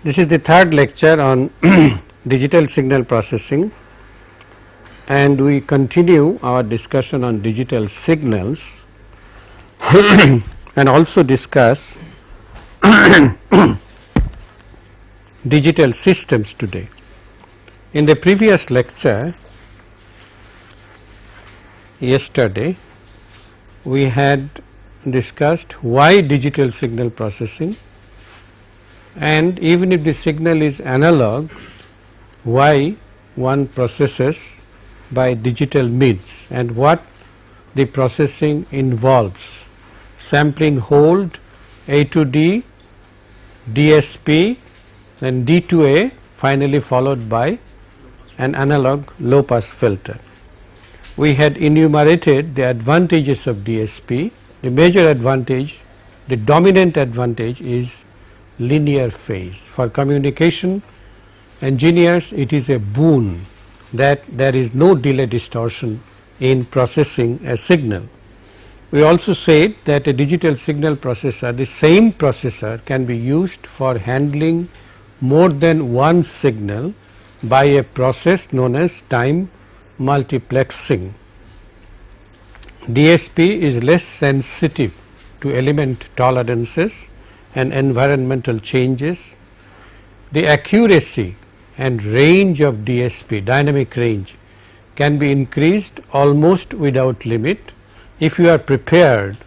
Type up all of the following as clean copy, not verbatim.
This is the third lecture on digital signal processing, and we continue our discussion on digital signals and also discuss digital systems today. In the previous lecture yesterday, we had discussed why digital signal processing, and even if the signal is analog, why one processes by digital means and what the processing involves: sampling hold, A to D, DSP, then D to A, finally followed by an analog low pass filter. We had enumerated the advantages of DSP. The major advantage, the dominant advantage, is linear phase. For communication engineers, it is a boon that there is no delay distortion in processing a signal. We also said that a digital signal processor, the same processor, can be used for handling more than one signal by a process known as time multiplexing. DSP is less sensitive to element tolerances and environmental changes. The accuracy and range of DSP, dynamic range, can be increased almost without limit if you are prepared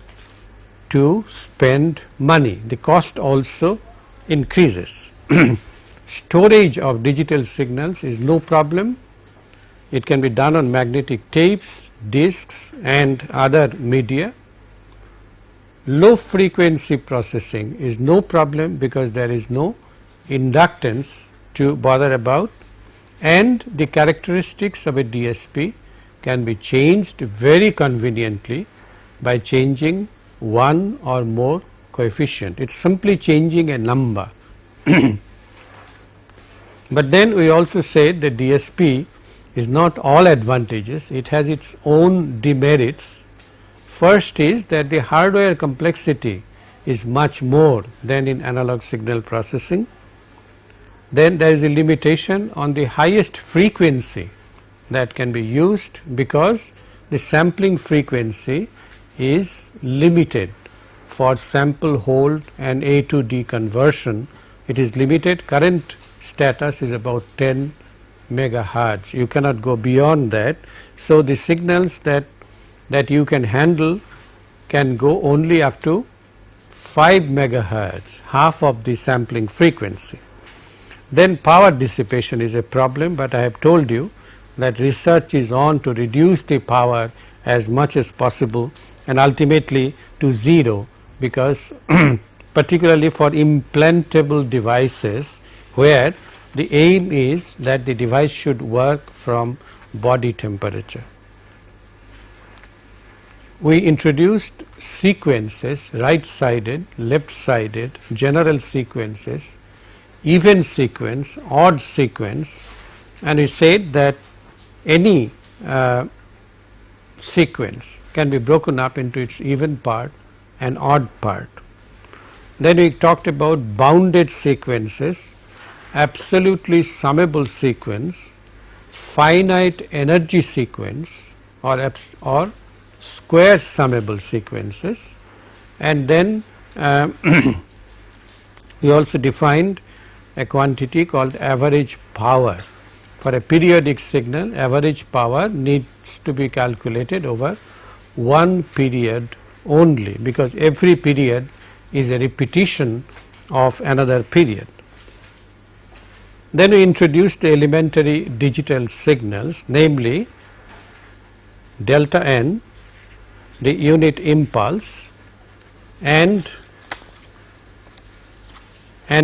to spend money. The cost also increases. Storage of digital signals is no problem. It can be done on magnetic tapes, discs and other media. Low frequency processing is no problem because there is no inductance to bother about, and the characteristics of a DSP can be changed very conveniently by changing one or more coefficient. It is simply changing a number. But then we also said that DSP is not all advantages, it has its own demerits. First is that the hardware complexity is much more than in analog signal processing. Then there is a limitation on the highest frequency that can be used because the sampling frequency is limited. For sample hold and A to D conversion, it is limited. Current status is about 10 megahertz. You cannot go beyond that. So the signals that you can handle can go only up to 5 megahertz, half of the sampling frequency. Then power dissipation is a problem, but I have told you that research is on to reduce the power as much as possible and ultimately to zero, because particularly for implantable devices where the aim is that the device should work from body temperature. We introduced sequences, right sided, left sided, general sequences, even sequence, odd sequence, and we said that any sequence can be broken up into its even part and odd part. Then we talked about bounded sequences, absolutely summable sequence, finite energy sequence or square summable sequences, and then we also defined a quantity called average power. For a periodic signal, average power needs to be calculated over one period only, because every period is a repetition of another period. Then we introduced the elementary digital signals, namely delta n, the unit impulse, and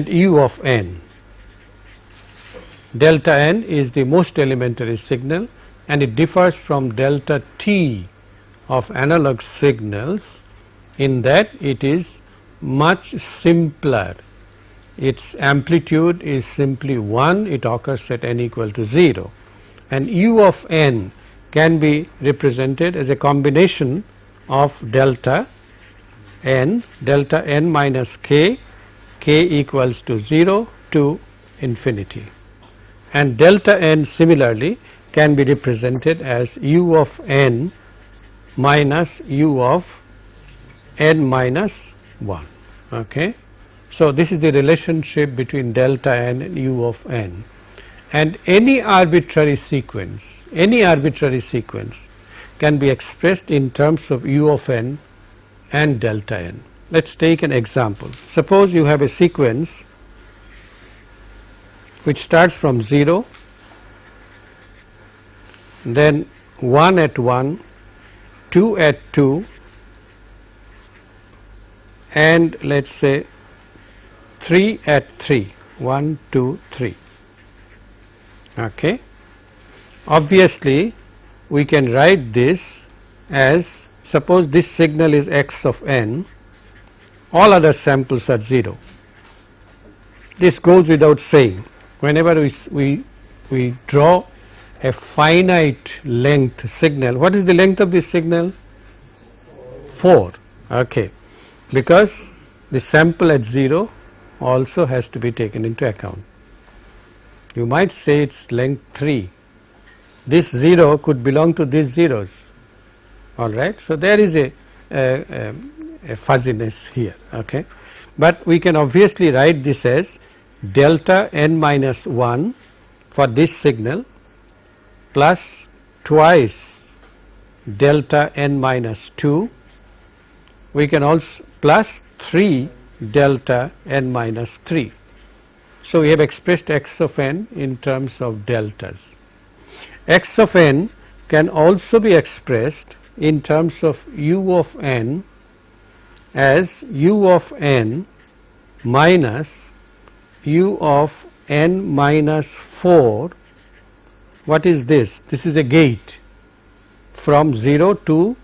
u of n. Delta n is the most elementary signal and it differs from delta t of analog signals in that it is much simpler. Its amplitude is simply 1, it occurs at n equal to 0, and u of n can be represented as a combination of delta n minus k, k equals to 0, to infinity, and delta n similarly can be represented as u of n minus u of n minus 1. Okay. So, this is the relationship between delta n and u of n, and any arbitrary sequence can be expressed in terms of u of n and delta n. Let us take an example. Suppose you have a sequence which starts from 0, then 1 at 1, 2 at 2, and let us say 3 at 3, 1, 2, 3. Okay. Obviously, we can write this as, suppose this signal is x of n, all other samples are 0. This goes without saying. Whenever we draw a finite length signal, what is the length of this signal? 4. Okay. Because the sample at 0 also has to be taken into account. You might say its length 3. This 0 could belong to these zeros, all right. So, there is a fuzziness here, okay. But we can obviously write this as delta n minus 1 for this signal plus twice delta n minus 2. We can also plus 3 delta n minus 3. So, we have expressed x of n in terms of deltas. X of n can also be expressed in terms of u of n as u of n minus u of n minus 4. What is this? This is a gate from 0 to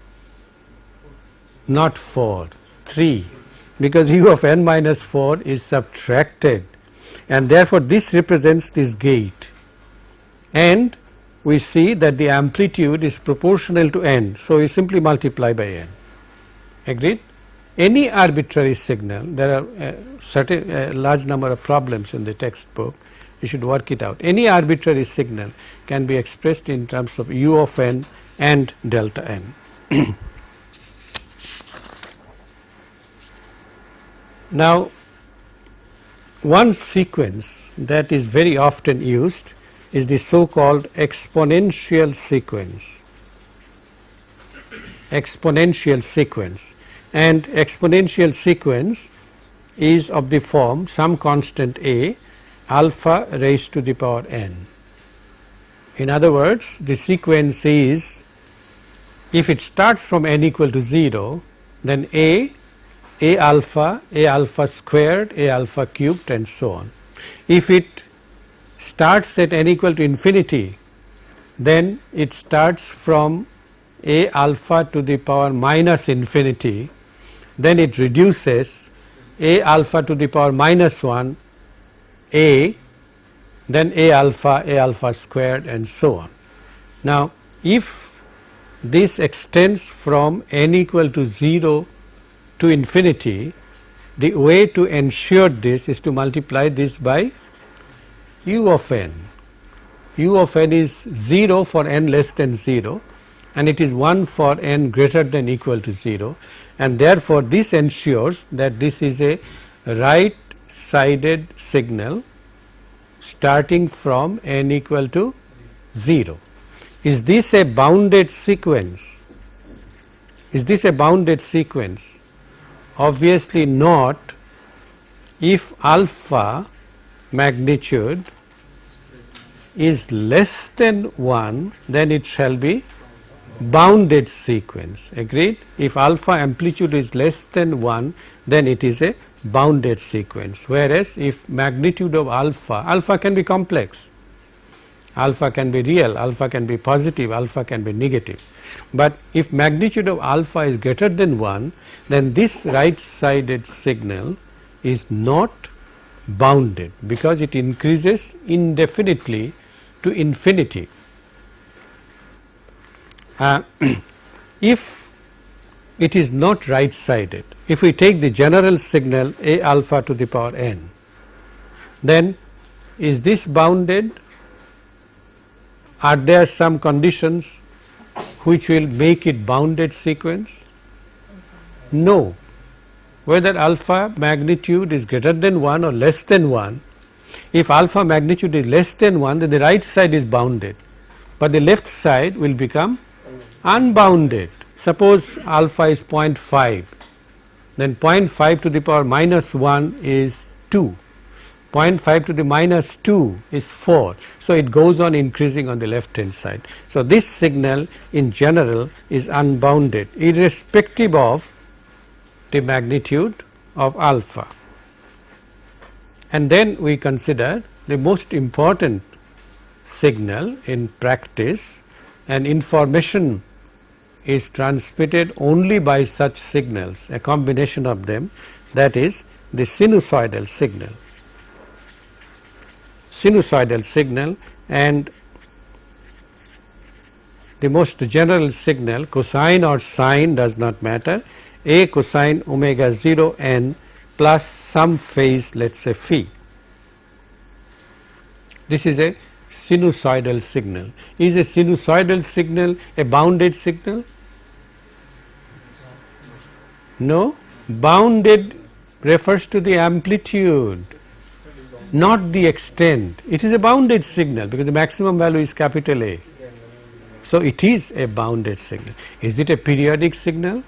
not 4, 3, because u of n minus 4 is subtracted, and therefore, this represents this gate, and we see that the amplitude is proportional to n. So, we simply multiply by n. Agreed? Any arbitrary signal, there are a large number of problems in the textbook, you should work it out. Any arbitrary signal can be expressed in terms of u of n and delta n. Now, one sequence that is very often used is the so called exponential sequence. Exponential sequence, and exponential sequence is of the form some constant a alpha raised to the power n. In other words, the sequence is, if it starts from n equal to 0, then a alpha squared, a alpha cubed, and so on. If it starts at n equal to infinity, then it starts from a alpha to the power minus infinity, then it reduces a alpha to the power minus 1, a, then a alpha squared, and so on. Now, if this extends from n equal to 0 to infinity, the way to ensure this is to multiply this by u of n. U of n is 0 for n less than 0, and it is 1 for n greater than equal to 0, and therefore, this ensures that this is a right sided signal starting from n equal to 0. Is this a bounded sequence? Is this a bounded sequence? Obviously not. If alpha magnitude is less than 1, then it shall be bounded sequence. Agreed? If alpha amplitude is less than 1, then it is a bounded sequence, whereas if magnitude of alpha can be complex, alpha can be real, alpha can be positive, alpha can be negative, but if magnitude of alpha is greater than 1, then this right sided signal is not bounded, because it increases indefinitely to infinity. If it is not right sided, if we take the general signal a alpha to the power n, then is this bounded? Are there some conditions which will make it bounded sequence? No. Whether alpha magnitude is greater than 1 or less than 1, if alpha magnitude is less than 1, then the right side is bounded, but the left side will become unbounded. Suppose alpha is 0.5, then 0.5 to the power minus 1 is 2. 0.5 to the minus 2 is 4. So, it goes on increasing on the left hand side. So, this signal in general is unbounded irrespective of the magnitude of alpha. And then we consider the most important signal in practice, and information is transmitted only by such signals, a combination of them, that is the sinusoidal signal. Sinusoidal signal, and the most general signal, cosine or sine does not matter, a cosine omega 0 n plus some phase, let us say phi. This is a sinusoidal signal. Is a sinusoidal signal a bounded signal? No. Bounded refers to the amplitude, not the extent. It is a bounded signal because the maximum value is capital A. So, it is a bounded signal. Is it a periodic signal?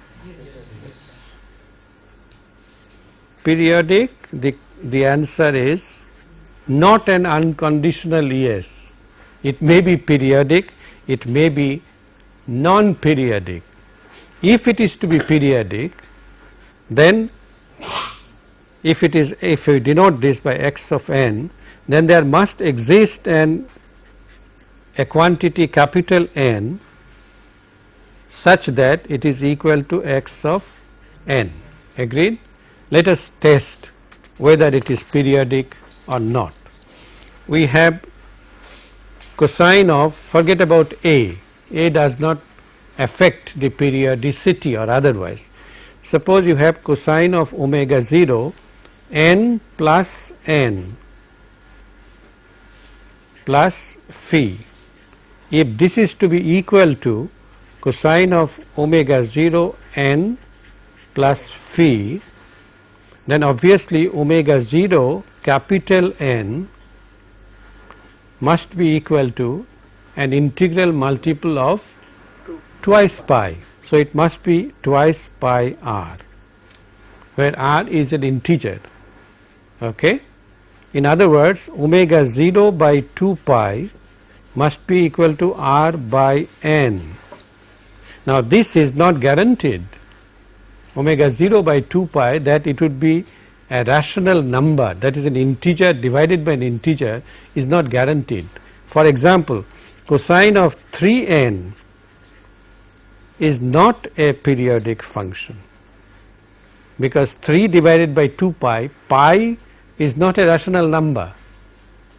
Periodic, the answer is not an unconditional yes. It may be periodic, it may be non-periodic. If it is to be periodic, then if we denote this by x of n, then there must exist a quantity capital N such that it is equal to x of n. Agreed? Let us test whether it is periodic or not. We have cosine of, forget about A does not affect the periodicity or otherwise. Suppose you have cosine of omega 0 n plus n plus phi. If this is to be equal to cosine of omega 0 n plus phi, then obviously omega 0 capital N must be equal to an integral multiple of twice pi. So, it must be twice pi r, where r is an integer. Okay? In other words, omega 0 by 2 pi must be equal to r by n. Now, this is not guaranteed. Omega 0 by 2 pi, that it would be a rational number, that is an integer divided by an integer, is not guaranteed. For example, cosine of 3n is not a periodic function, because 3 divided by 2 pi, pi is not a rational number.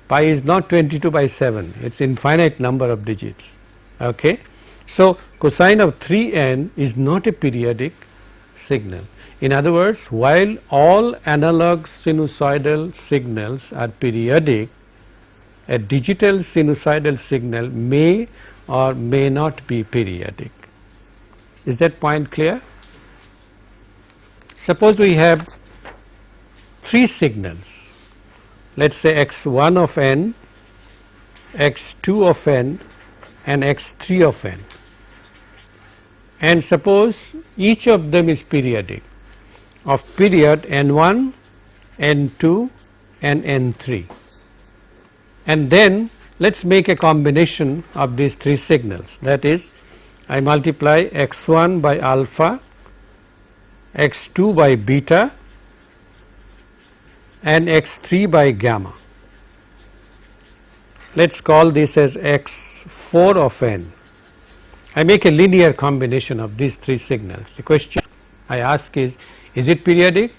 Pi is not 22 by 7, it is infinite number of digits. Okay? So, cosine of 3n is not a periodic signal. In other words, while all analog sinusoidal signals are periodic, a digital sinusoidal signal may or may not be periodic. Is that point clear? Suppose we have 3 signals, let us say x1 of n, x2 of n and x3 of n, and suppose each of them is periodic, of period n1, n2 and n3, and then let us make a combination of these 3 signals, that is, I multiply x1 by alpha, x2 by beta and x3 by gamma. Let us call this as x4 of n. I make a linear combination of these 3 signals. The question I ask is it periodic?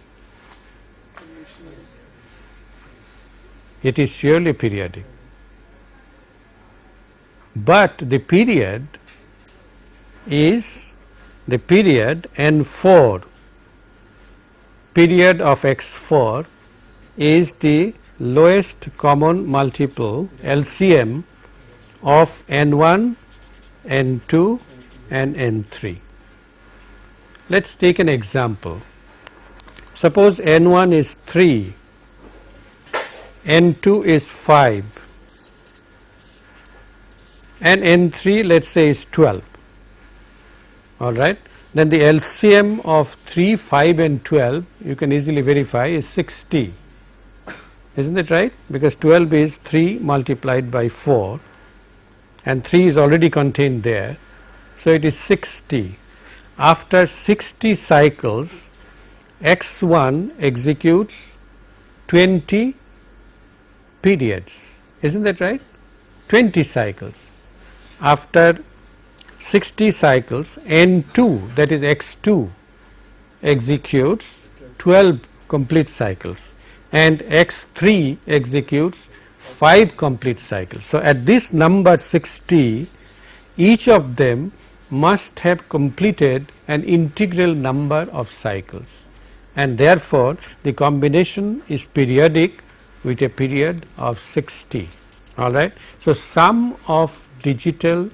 It is surely periodic, but the period is the period n4, period of x4 is the lowest common multiple LCM of N1, N2 and N3. Let us take an example. Suppose N1 is 3, N2 is 5 and N3 let us say is 12, alright. Then the LCM of 3, 5 and 12 you can easily verify is 60, isn't it right? Because 12 is 3 multiplied by 4 and 3 is already contained there. So, it is 60. After 60 cycles X1 executes 20 periods, isn't that right? 20 cycles. After 60 cycles N2, that is X2, executes 12 complete cycles and X3 executes 5 complete cycles. So, at this number 60, each of them must have completed an integral number of cycles and therefore, the combination is periodic with a period of 60, alright. So, sum of digital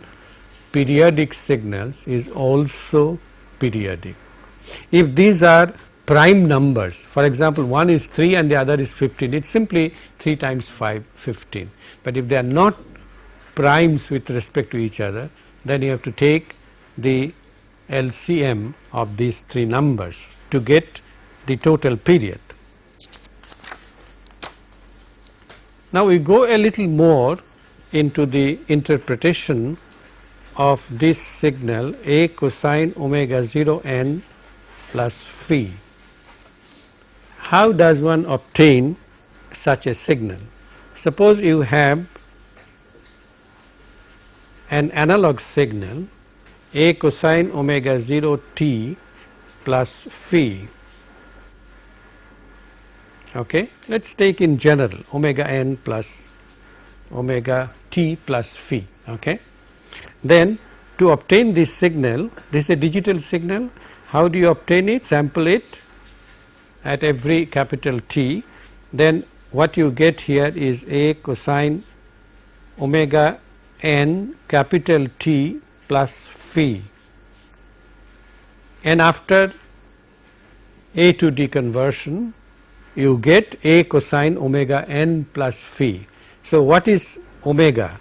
periodic signals is also periodic. If these are prime numbers, for example, one is 3 and the other is 15, it is simply 3 times 5, 15. But if they are not primes with respect to each other, then you have to take the LCM of these 3 numbers to get the total period. Now, we go a little more into the interpretation of this signal A cosine omega 0 n plus phi. How does one obtain such a signal? Suppose you have an analog signal A cosine omega 0 t plus phi. Okay. Let us take in general omega n plus omega t plus phi. Okay. Then to obtain this signal, this is a digital signal. How do you obtain it? Sample it at every capital T. Then what you get here is A cosine omega n capital T plus phi, and after A to D conversion you get A cosine omega n plus phi. So, what is omega?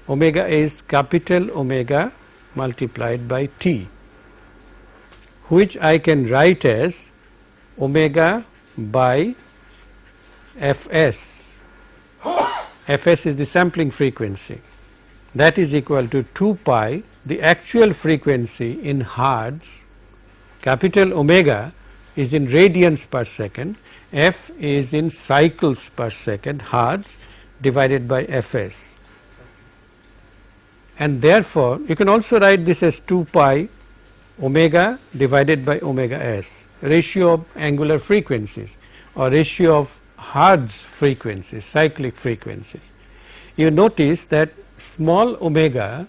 Omega is capital omega multiplied by T, which I can write as omega by Fs. Fs is the sampling frequency, that is equal to 2 pi the actual frequency in hertz. Capital omega is in radians per second, F is in cycles per second, hertz divided by Fs. And therefore, you can also write this as 2 pi omega divided by omega s, ratio of angular frequencies or ratio of hertz frequencies, cyclic frequencies. You notice that small omega,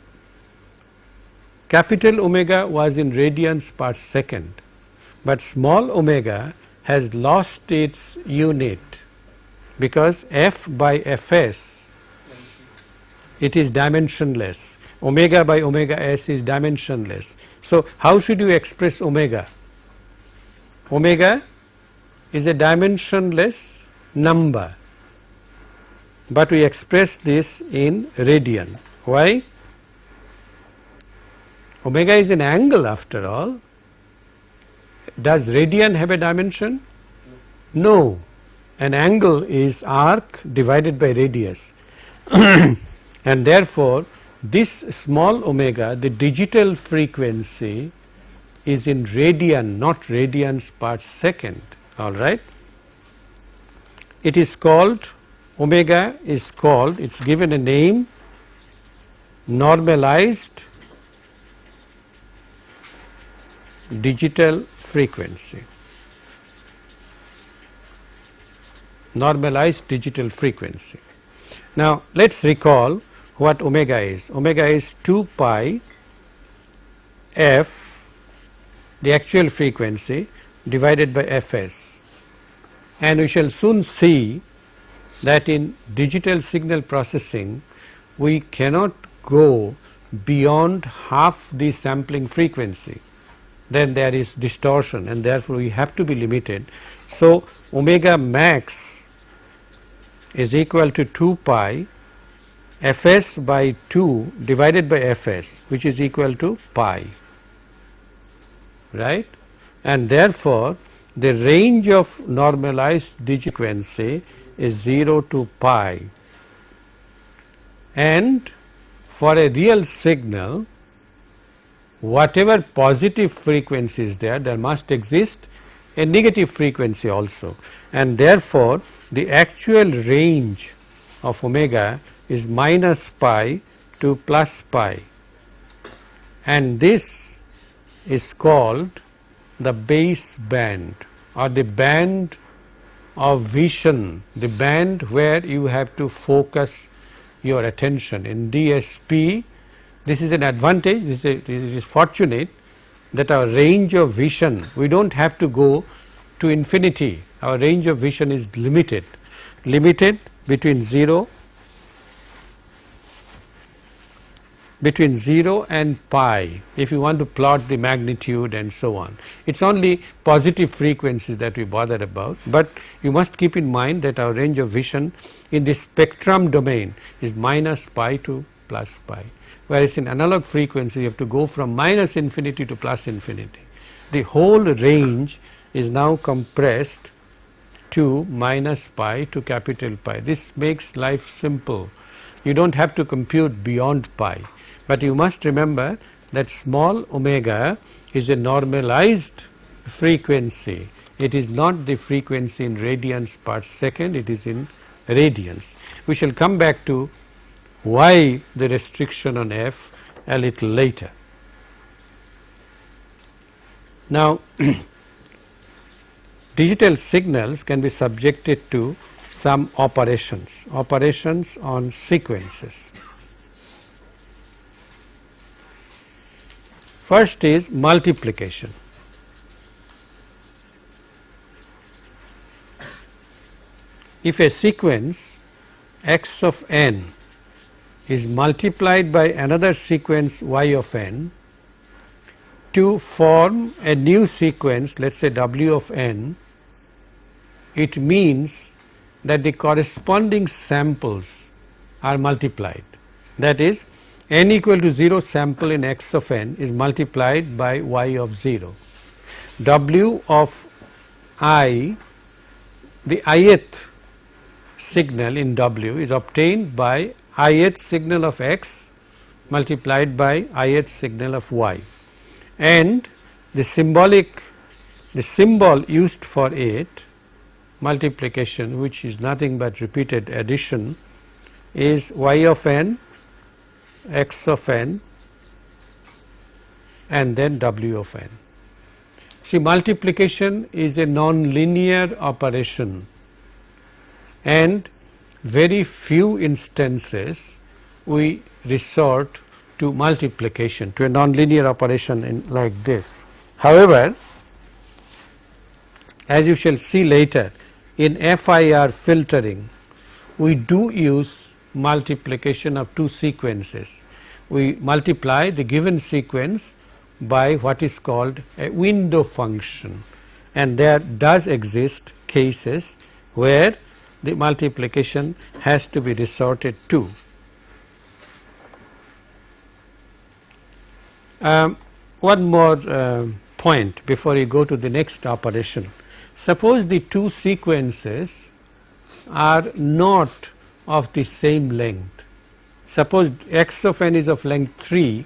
capital omega was in radians per second, but small omega has lost its unit because F by Fs, it is dimensionless. Omega by omega s is dimensionless. So, how should you express omega? Omega is a dimensionless number, but we express this in radian. Why? Omega is an angle after all. Does radian have a dimension? No. An angle is arc divided by radius and therefore, this small omega, the digital frequency is in radian, not radians per second, all right. It is called, omega is called, it is given a name, normalized digital frequency. Normalized digital frequency. Now, let us recall what omega is. Omega is 2 pi f, the actual frequency, divided by Fs, and we shall soon see that in digital signal processing we cannot go beyond half the sampling frequency, then there is distortion and therefore we have to be limited. So, omega max is equal to 2 pi Fs by 2 divided by Fs, which is equal to pi, right, and therefore the range of normalized digital frequency is 0 to pi, and for a real signal whatever positive frequency is there, there must exist a negative frequency also, and therefore the actual range of omega is minus pi to plus pi, and this is called the base band or the band of vision, the band where you have to focus your attention. In DSP, this is an advantage, this is fortunate that our range of vision, we do not have to go to infinity, our range of vision is limited between 0 and pi if you want to plot the magnitude and so on. It is only positive frequencies that we bother about, but you must keep in mind that our range of vision in the spectrum domain is minus pi to plus pi, whereas in analog frequency you have to go from minus infinity to plus infinity. The whole range is now compressed to minus pi to capital Pi. This makes life simple. You do not have to compute beyond pi. But you must remember that small omega is a normalized frequency. It is not the frequency in radians per second, it is in radians. We shall come back to why the restriction on f a little later. Now, digital signals can be subjected to some operations on sequences. First is multiplication. If a sequence x of n is multiplied by another sequence y of n to form a new sequence, let us say w of n, it means that the corresponding samples are multiplied. That is, n equal to 0 sample in x of n is multiplied by y of 0. W of I, the ith signal in W is obtained by ith signal of x multiplied by ith signal of y, and the symbol used for it, multiplication, which is nothing but repeated addition, is y of n, x of n, and then w of n. See, multiplication is a non-linear operation, and very few instances we resort to multiplication, to a non-linear operation like this. However, as you shall see later, in FIR filtering we do use multiplication of two sequences. We multiply the given sequence by what is called a window function, and there does exist cases where the multiplication has to be resorted to. One more point before you go to the next operation. Suppose the two sequences are not of the same length. Suppose x of n is of length 3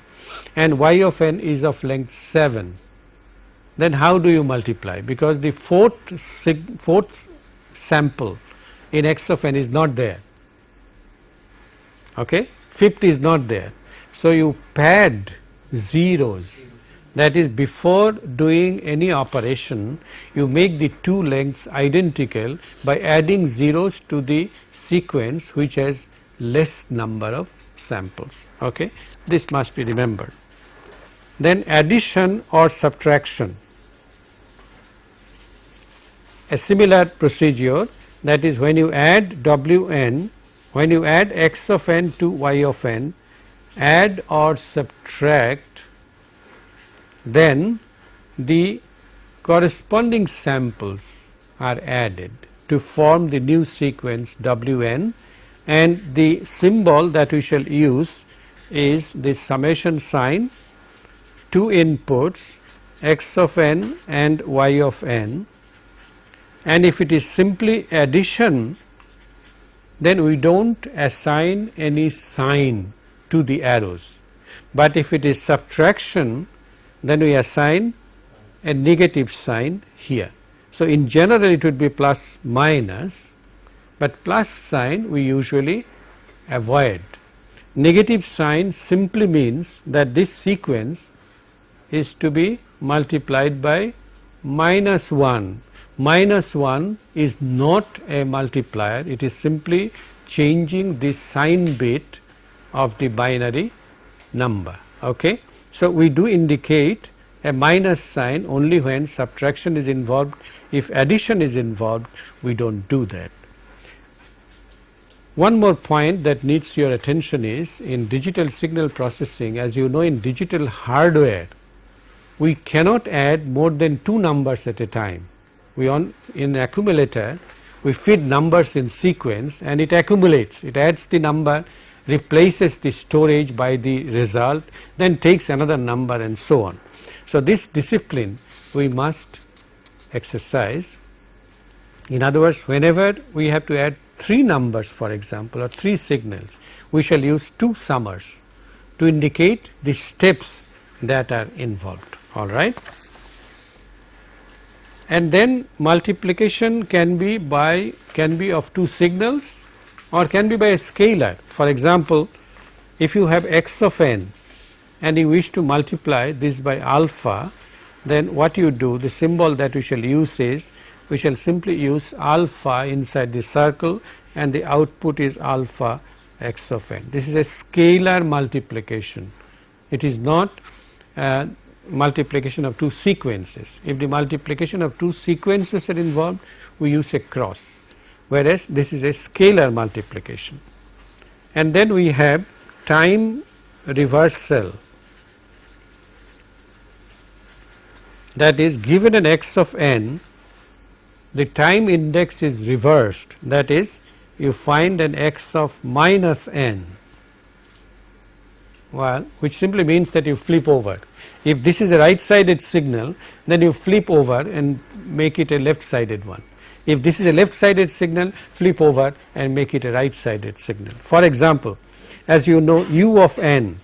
and y of n is of length 7. Then how do you multiply? Because the fourth sample in x of n is not there. Okay? Fifth is not there. So you pad zeros. That is, before doing any operation, you make the two lengths identical by adding zeros to the sequence which has less number of samples. Okay? This must be remembered. Then addition or subtraction. A similar procedure that is when you add Wn, when you add x of n to y of n, add or subtract, then the corresponding samples are added to form the new sequence Wn, and the symbol that we shall use is the summation sign, two inputs x of n and y of n, and if it is simply addition, then we do not assign any sign to the arrows, but if it is subtraction, then we assign a negative sign here. So, in general it would be plus minus, but plus sign we usually avoid. Negative sign simply means that this sequence is to be multiplied by minus 1. Minus 1 is not a multiplier, it is simply changing the sign bit of the binary number. Okay. So, we do indicate a minus sign only when subtraction is involved. If addition is involved, we do not do that. One more point that needs your attention is in digital signal processing, as you know, in digital hardware, we cannot add more than 2 numbers at a time. In accumulator, we feed numbers in sequence and it accumulates, it adds the number, replaces the storage by the result, then takes another number and so on. So, this discipline we must exercise. In other words, whenever we have to add 3 numbers, for example, or 3 signals, we shall use 2 summers to indicate the steps that are involved. All right. And then multiplication can be of 2 signals or can be by a scalar. For example, if you have x of n and you wish to multiply this by alpha, then what you do, the symbol that we shall use is, we shall simply use alpha inside the circle and the output is alpha x of n. This is a scalar multiplication. It is not multiplication of 2 sequences. If the multiplication of 2 sequences are involved, we use a cross, whereas this is a scalar multiplication. And then we have time reversal, that is, given an x of n, the time index is reversed, that is, you find an x of minus n, well, which simply means that you flip over. If this is a right sided signal, then you flip over and make it a left sided one. If this is a left sided signal, flip over and make it a right sided signal. For example, as you know, u of n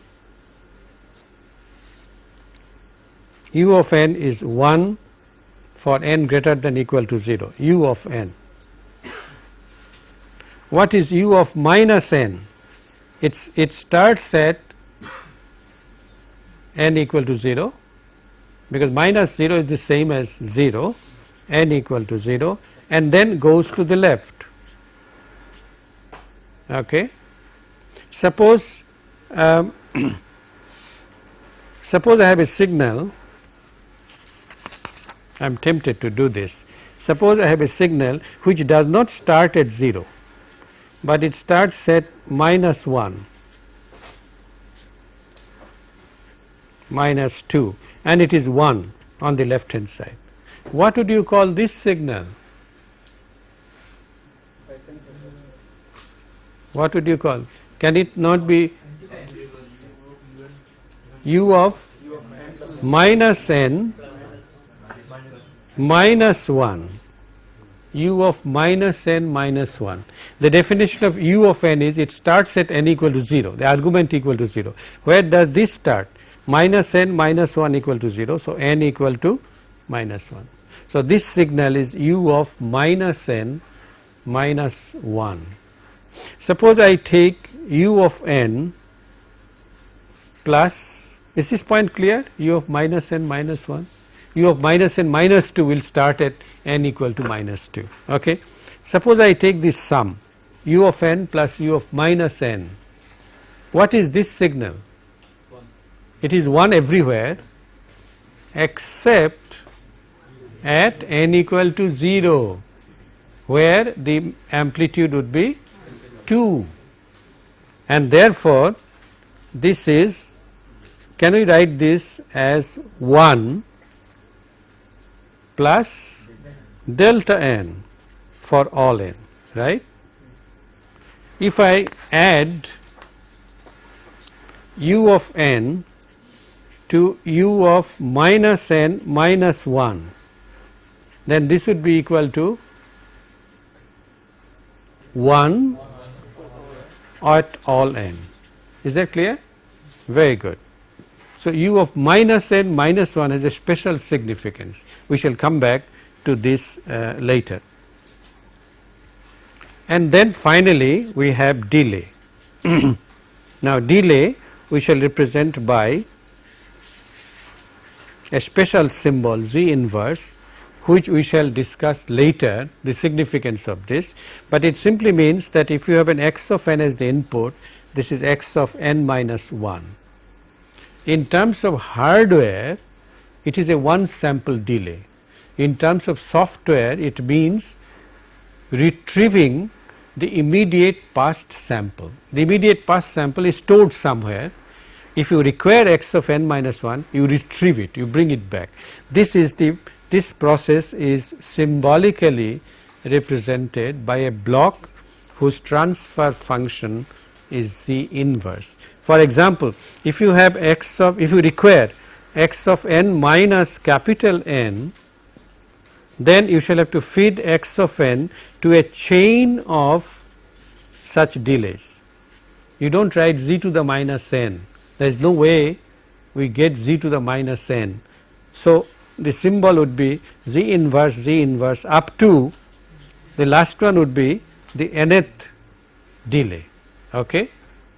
is 1 for n greater than equal to 0, u of n. What is u of minus n? It starts at n equal to 0, because minus 0 is the same as 0, n equal to 0, and then goes to the left. Okay. Suppose suppose I have a signal, I am tempted to do this. Suppose I have a signal which does not start at 0, but it starts at minus 1, minus 2, and it is 1 on the left hand side. What would you call this signal? What would you call? Can it not be u of minus n minus 1, u of minus n minus 1. The definition of u of n is it starts at n equal to 0, the argument equal to 0. Where does this start? Minus n minus 1 equal to 0, so n equal to minus 1. So, this signal is u of minus n minus 1. Suppose I take u of n plus, is this point clear? U of minus n minus 1, u of minus n minus 2 will start at n equal to minus 2. Okay. Suppose I take this sum, u of n plus u of minus n. What is this signal? It is 1 everywhere except at n equal to 0. where the amplitude would be 2, and therefore this is, can we write this as 1 plus delta n for all n, right? If I add u of n to u of minus n minus 1, then this would be equal to 1 at all n. Is that clear? Very good. So, u of minus n minus 1 has a special significance. We shall come back to this later. And then finally, we have delay. Now, delay we shall represent by a special symbol Z inverse, which we shall discuss later, the significance of this, but it simply means that if you have an x of n as the input, this is x of n minus 1. In terms of hardware, it is a one sample delay. In terms of software, it means retrieving the immediate past sample. The immediate past sample is stored somewhere. If you require x of n minus 1, you retrieve it, you bring it back. This process is symbolically represented by a block whose transfer function is Z inverse. For example, if you have if you require x of n minus capital N, then you shall have to feed x of n to a chain of such delays. You do not write z to the minus n, there is no way we get z to the minus n. So, the symbol would be z inverse up to the last one would be the nth delay. Okay?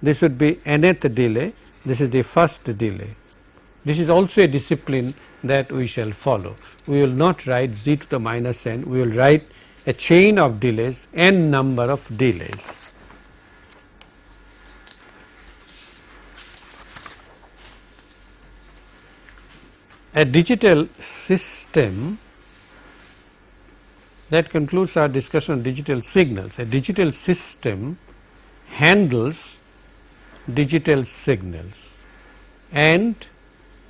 This would be nth delay, this is the first delay. This is also a discipline that we shall follow. We will not write z to the minus n, we will write a chain of delays, n number of delays. A digital system, that concludes our discussion on digital signals. A digital system handles digital signals and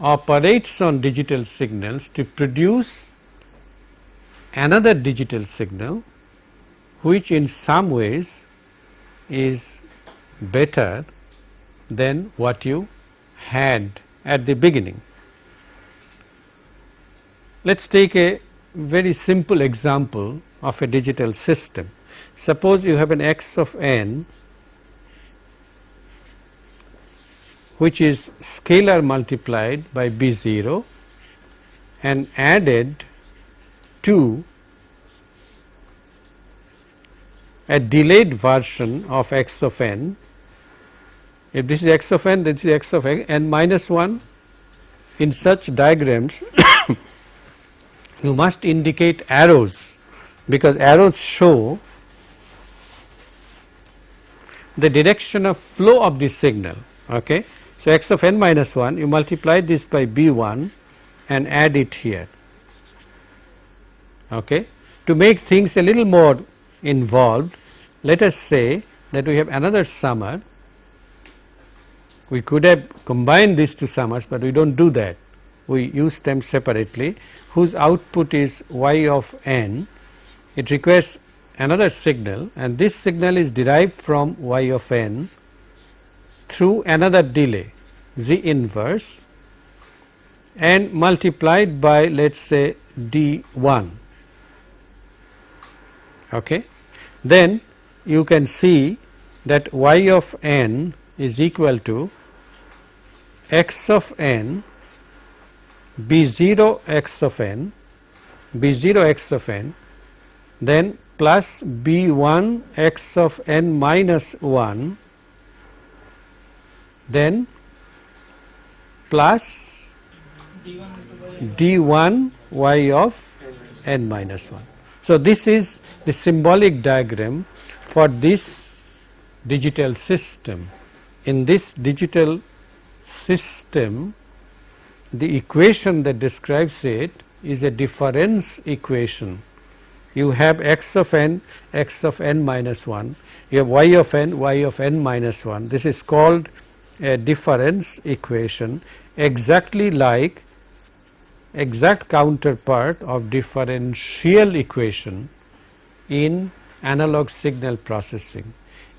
operates on digital signals to produce another digital signal, which in some ways is better than what you had at the beginning. Let us take a very simple example of a digital system. Suppose you have an x of n which is scalar multiplied by B0 and added to a delayed version of x of n. If this is x of n, this is x of n minus 1. In such diagrams, you must indicate arrows, because arrows show the direction of flow of the signal. Okay? So, x of n minus 1, you multiply this by B1 and add it here. Okay? To make things a little more involved, let us say that we have another summer. We could have combined these two summers, but we do not do that. We use them separately, whose output is y of n. It requires another signal, and this signal is derived from y of n through another delay Z inverse and multiplied by, let us say, D1. Okay. Then you can see that y of n is equal to x of n B0 x of n, B0 x of n, then plus B1 x of n minus 1, then plus D1 y of n minus 1. So, this is the symbolic diagram for this digital system. In this digital system, the equation that describes it is a difference equation you have x of n minus 1, you have y of n minus 1. This is called a difference equation, exactly like exact counterpart of differential equation in analog signal processing.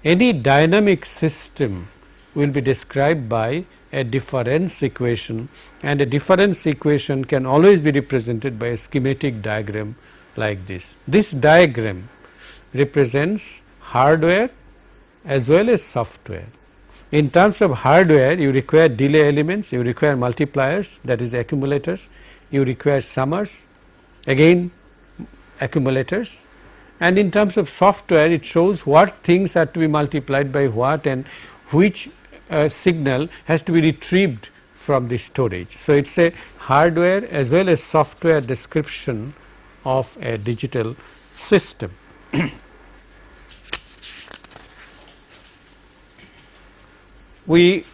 Any dynamic system will be described by a difference equation, and a difference equation can always be represented by a schematic diagram like this. This diagram represents hardware as well as software. In terms of hardware, you require delay elements, you require multipliers, that is accumulators, you require summers, again accumulators, and in terms of software, it shows what things are to be multiplied by what and which signal has to be retrieved from the storage. So, it is a hardware as well as software description of a digital system. We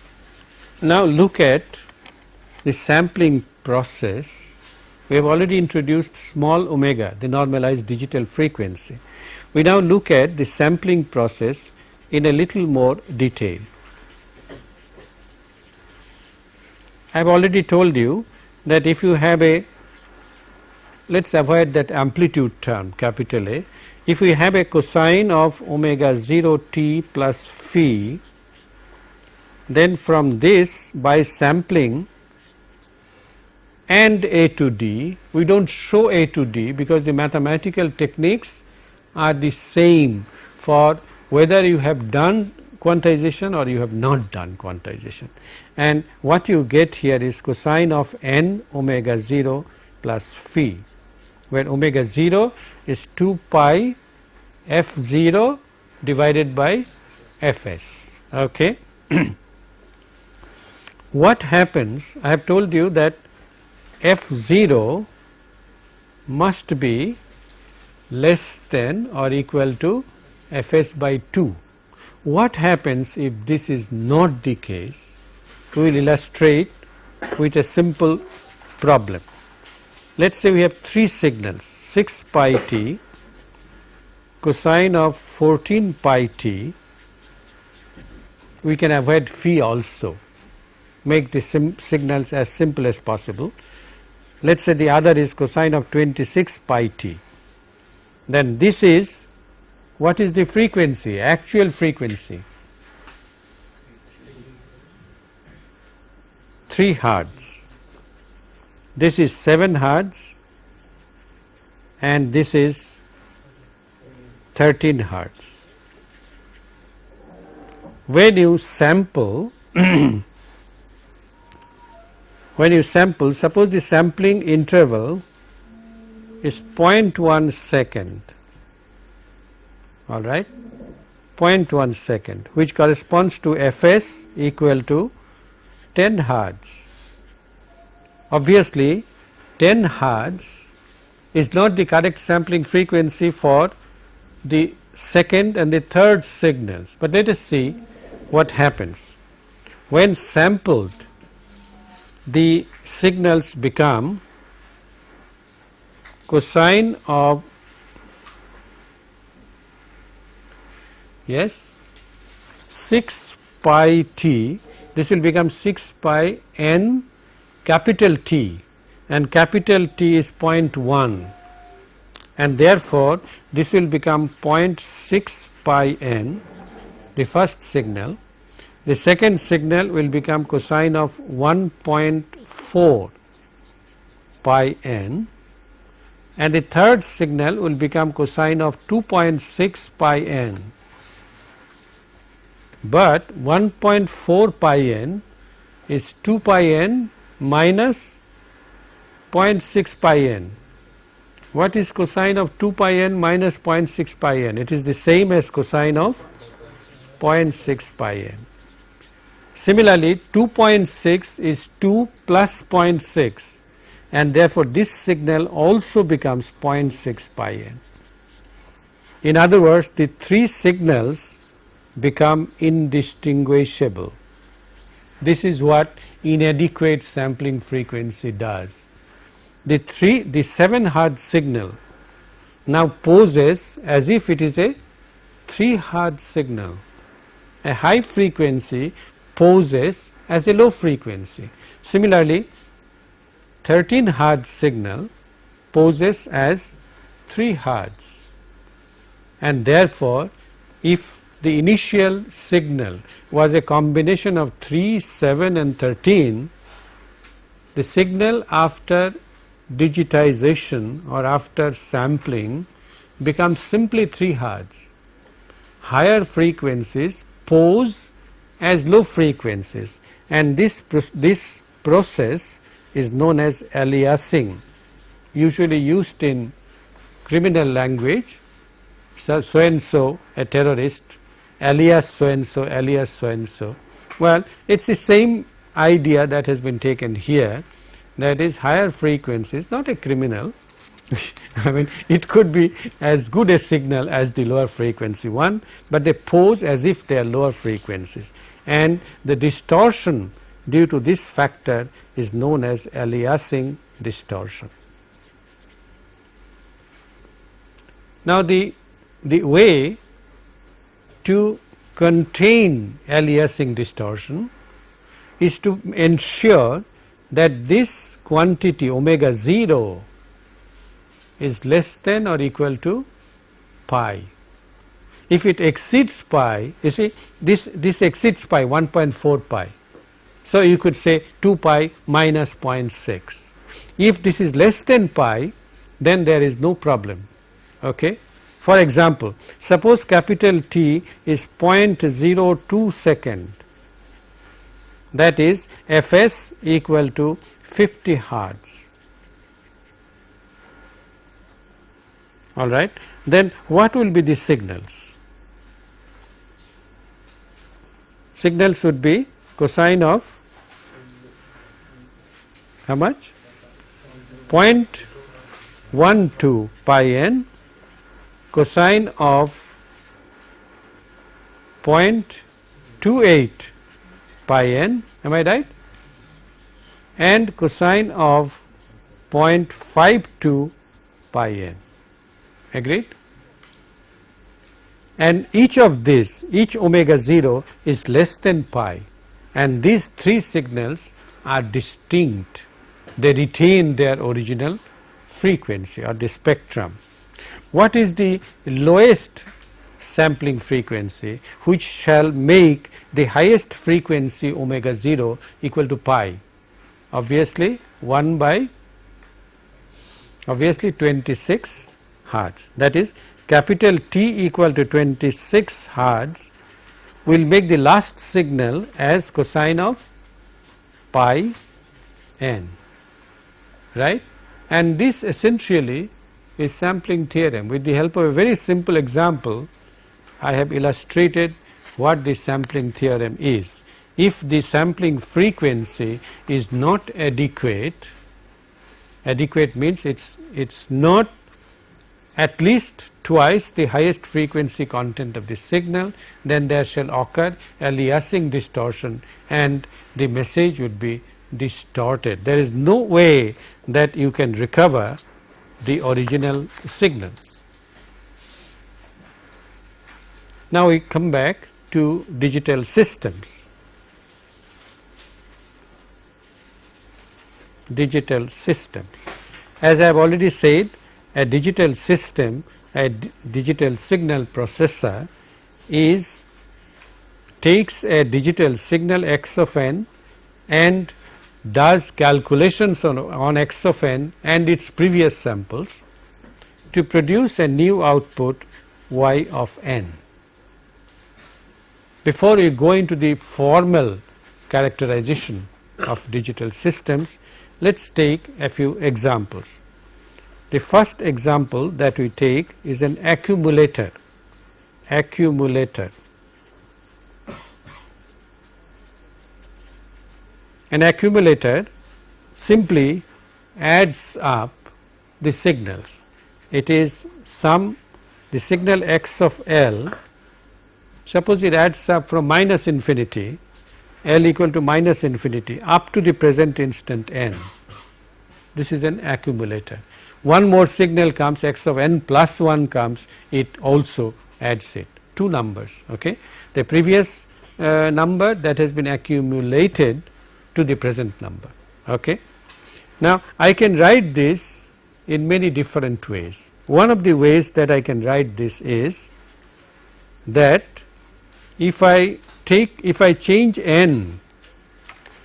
now look at the sampling process. We have already introduced small omega, the normalized digital frequency. We now look at the sampling process in a little more detail. I have already told you that if you have a, let us avoid that amplitude term capital A, if we have a cosine of omega 0 t plus phi, then from this by sampling and A to D, we do not show A to D because the mathematical techniques are the same for whether you have done quantization or you have not done quantization, and what you get here is cosine of n omega 0 plus phi, where omega 0 is 2 pi f 0 divided by f s. Okay. What happens? I have told you that f 0 must be less than or equal to f s by 2. What happens if this is not the case? We will illustrate with a simple problem. Let us say we have 3 signals, 6 pi t, cosine of 14 pi t. We can avoid phi also, make the signals as simple as possible. Let us say the other is cosine of 26 pi t. Then this is, what is the frequency, actual frequency? 3 hertz. This is 7 hertz and this is 13 hertz. When you sample, suppose the sampling interval is 0.1 second, all right, 0.1 second, which corresponds to Fs equal to 10 hertz. Obviously, 10 hertz is not the correct sampling frequency for the second and the third signals, but let us see what happens. When sampled, the signals become cosine of 6 pi t, this will become 6 pi n capital T, and capital T is 0.1, and therefore this will become 0.6 pi n, the first signal. The second signal will become cosine of 1.4 pi n, and the third signal will become cosine of 2.6 pi n. But 1.4 pi n is 2 pi n minus 0.6 pi n. What is cosine of 2 pi n minus 0.6 pi n? It is the same as cosine of 0.6 pi n. Similarly, 2.6 is 2 plus 0.6, and therefore this signal also becomes 0.6 pi n. In other words, the 3 signals become indistinguishable. This is what inadequate sampling frequency does. The 7 hertz signal now poses as if it is a 3 Hz signal. A high frequency poses as a low frequency. Similarly, 13 Hz signal poses as 3 Hz, and therefore, if the initial signal was a combination of 3, 7 and 13, the signal after digitization or after sampling becomes simply 3 Hz. Higher frequencies pose as low frequencies, and this process is known as aliasing, usually used in criminal language. So and so, a terrorist, alias so and so, alias so and so. Well, it is the same idea that has been taken here, that is higher frequencies, not a criminal. I mean, it could be as good a signal as the lower frequency one, but they pose as if they are lower frequencies, and the distortion due to this factor is known as aliasing distortion. Now, the way to contain aliasing distortion is to ensure that this quantity omega 0 is less than or equal to pi. If it exceeds pi, you see this exceeds pi, 1.4 pi. So, you could say 2 pi minus 0.6. If this is less than pi, then there is no problem. Okay. For example, suppose capital T is 0.02 second, that is Fs equal to 50 Hz. All right. Then what will be the signals? Signals would be cosine of how much? 0.12 pi n, cosine of 0.28 pi n, am I right? And cosine of 0.52 pi n. Agreed? And each of these, each omega 0 is less than pi, and these three signals are distinct. They retain their original frequency or the spectrum. What is the lowest sampling frequency which shall make the highest frequency omega 0 equal to pi? Obviously 26 Hertz, that is capital T equal to 26 Hertz will make the last signal as cosine of pi n, right? And this essentially is sampling theorem. With the help of a very simple example, I have illustrated what the sampling theorem is. If the sampling frequency is not adequate, adequate means it's not at least twice the highest frequency content of the signal, then there shall occur aliasing distortion and the message would be distorted. There is no way that you can recover the original signal. Now we come back to digital systems. Digital systems. As I have already said, a digital system, a digital signal processor takes a digital signal x of n and does calculations on x of n and its previous samples to produce a new output y of n. Before we go into the formal characterization of digital systems, let us take a few examples. The first example that we take is an accumulator. Accumulator. An accumulator simply adds up the signals. It is the signal x of L, suppose it adds up from minus infinity, L equal to minus infinity up to the present instant n. This is an accumulator. one more signal comes, x of n plus 1 comes, it also adds it, 2 numbers. Okay. The previous number that has been accumulated to the present number. Okay. Now, I can write this in many different ways. One of the ways that I can write this is that if I change n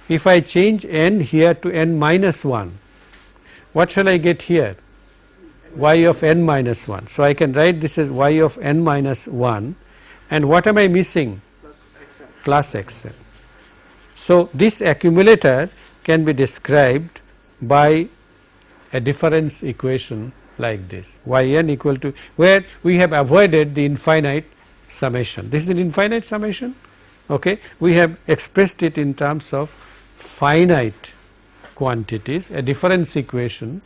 here to n minus 1, what shall I get here? Y of n minus 1. So, I can write this as y of n minus 1, and what am I missing? Plus xn. So, this accumulator can be described by a difference equation like this, yn equal to, where we have avoided the infinite summation. This is an infinite summation. Okay. We have expressed it in terms of finite quantities, a difference equation,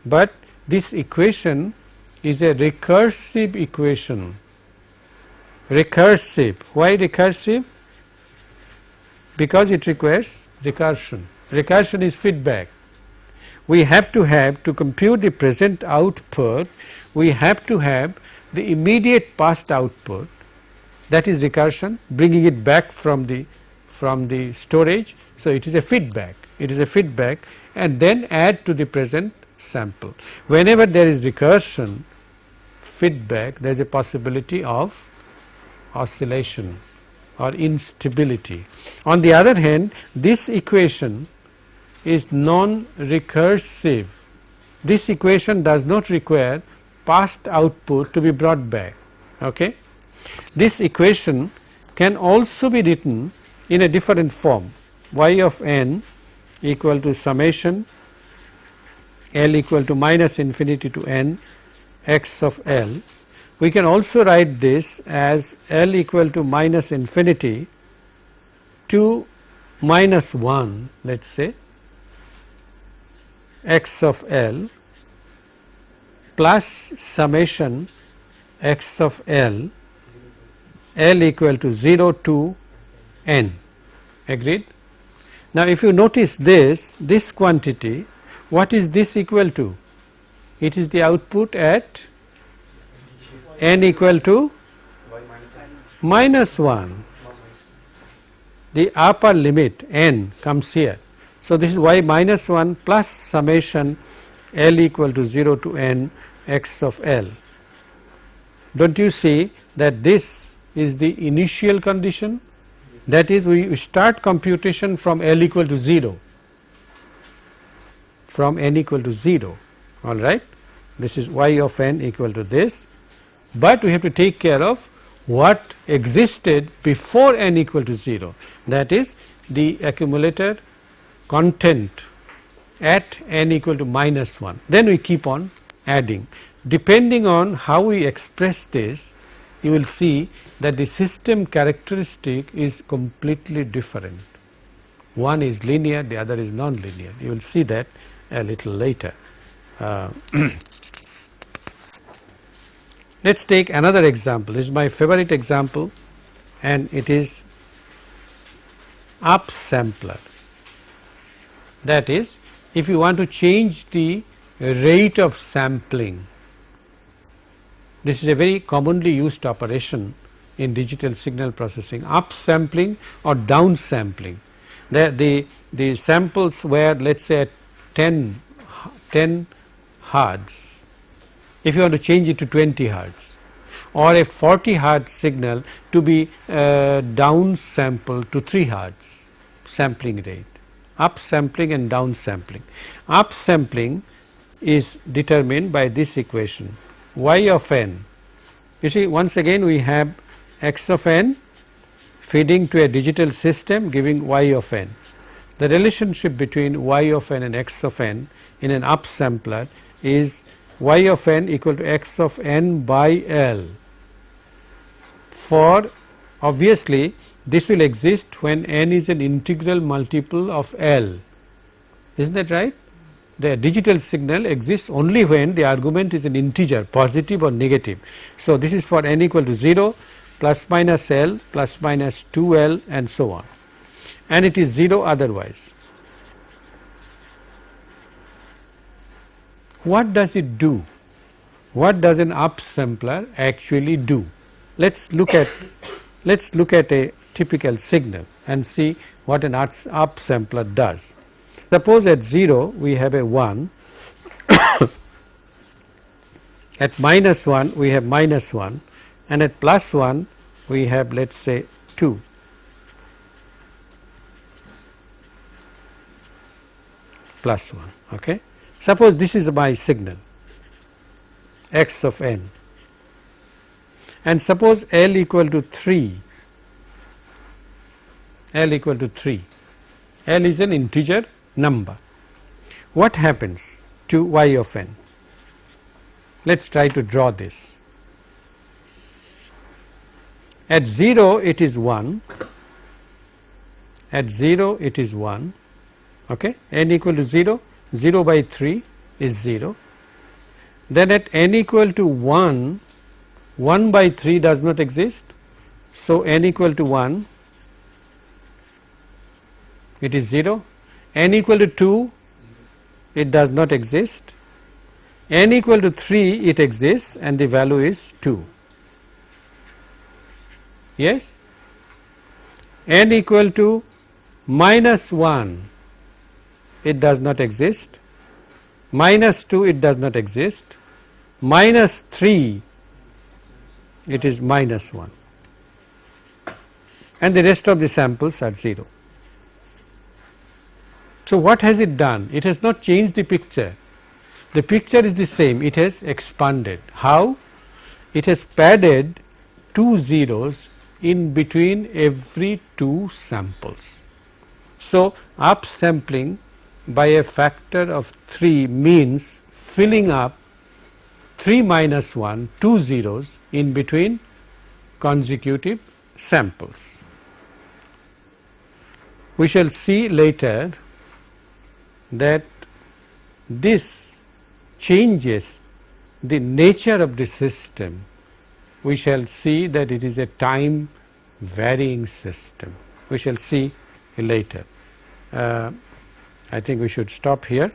but this equation is a recursive equation. Recursive. Why recursive? Because it requires recursion. Recursion is feedback. We have to compute the present output, we have to have the immediate past output, that is recursion, bringing it back from the storage. So, it is a feedback, and then add to the present sample. Whenever there is recursion, feedback, there is a possibility of oscillation or instability. On the other hand, this equation is non-recursive. This equation does not require past output to be brought back. Okay. This equation can also be written in a different form, y of n equal to summation L equal to minus infinity to n x of L. We can also write this as L equal to minus infinity to minus 1, let us say, x of L plus summation x of L, L equal to 0 to n. Agreed? Now, if you notice this quantity, what is this equal to? It is the output at n equal to minus 1. The upper limit n comes here. So, this is y minus 1 plus summation L equal to 0 to n x of L. Do not you see that this is the initial condition? That is, we start computation from L equal to 0, from n equal to 0, all right. This is y of n equal to this, but we have to take care of what existed before n equal to 0, that is the accumulator content at n equal to minus 1. Then we keep on adding. Depending on how we express this, you will see that the system characteristic is completely different. One is linear, the other is non-linear. You will see that a little later. Let us take another example. This is my favorite example, and it is upsampler. That is, if you want to change the rate of sampling, this is a very commonly used operation in digital signal processing, upsampling or downsampling. The samples were, let us say, at 10 hertz. If you want to change it to 20 hertz, or a 40 hertz signal to be downsampled to 3 hertz sampling rate. Upsampling and downsampling. Upsampling is determined by this equation, y of n. You see, once again we have x of n feeding to a digital system giving y of n. The relationship between y of n and x of n in an upsampler is y of n equal to x of n by L. For obviously this will exist when n is an integral multiple of L. Isn't that right? The digital signal exists only when the argument is an integer, positive or negative. So, this is for n equal to 0, plus minus L, plus minus 2L, and so on, and it is 0 otherwise. What does it do? What does an upsampler actually do? Let's look at a typical signal and see what an upsampler does. Suppose at 0 we have a 1, at -1 we have -1, and at +1 we have, let us say, 2. +1. Okay. Suppose this is my signal x of n, and suppose L equal to 3, L equal to 3, L is an integer number. What happens to y of n? Let us try to draw this. At 0 it is 1, at 0 it is 1, okay, n equal to 0, 0 by 3 is 0. Then at n equal to 1, 1 by 3 does not exist. So, n equal to 1, it is 0, n equal to 2, it does not exist, n equal to 3, it exists and the value is 2. Yes, n equal to -1, it does not exist, -2, it does not exist, -3, it is -1, and the rest of the samples are 0. So, what has it done? It has not changed the picture. The picture is the same, it has expanded. How? It has padded 2 zeros in between every 2 samples. So, upsampling by a factor of 3 means filling up 3 minus 1, 2 zeros in between consecutive samples. We shall see later that this changes the nature of the system. We shall see that it is a time varying system. We shall see later. I think we should stop here.